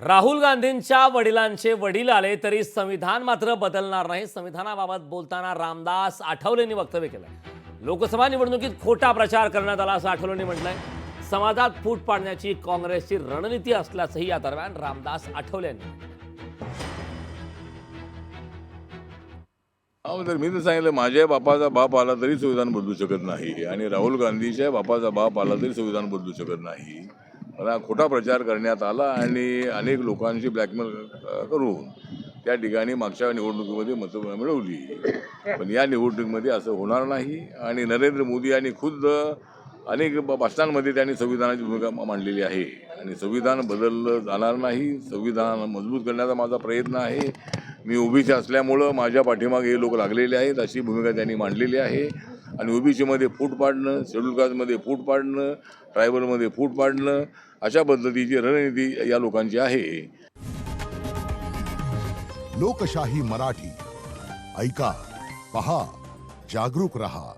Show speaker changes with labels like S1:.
S1: राहुल गांधींच्या वडिलांचे वडील आले तरी संविधान मात्र बदलणार नाही. संविधानाबाबत बोलताना रामदास आठवलेंनी वक्तव्य केलं. लोकसभा निवडणुकीत खोटा प्रचार करण्यात आला असं आठवलेंनी म्हटलंय. समाजात फूट पाडण्याची काँग्रेसची रणनीती असल्याचंही या दरम्यान रामदास आठवलेंनी.
S2: तर मी तर सांगितलं, माझ्या बापाचा बाप आला तरी संविधान बदलू शकत नाही आणि राहुल गांधीच्या बापाचा बाप आला तरी संविधान बदलू शकत नाही. मला खोटा प्रचार करण्यात आला आणि अनेक लोकांची ब्लॅकमेल करून त्या ठिकाणी मागच्या निवडणुकीमध्ये मतं मिळवली. पण या निवडणुकीमध्ये असं होणार नाही आणि नरेंद्र मोदी यांनी खुद्द अनेक भाषणांमध्ये त्यांनी संविधानाची भूमिका मांडलेली आहे आणि संविधान बदललं जाणार नाही. संविधान मजबूत करण्याचा माझा प्रयत्न आहे. मी ओबीसी असल्यामुळं माझ्या पाठीमागे हे लोक लागलेले आहेत अशी भूमिका त्यांनी मांडलेली आहे आणि ओबीसीमध्ये फूट पाडणं, शेड्यूल कास्टमध्ये फूट पाडणं, ट्रायबलमध्ये फूट पाडणं अशा पद्धतीची रणनीती या लोकांची आहे.
S3: लोकशाही मराठी ऐका, पहा, जागरूक रहा.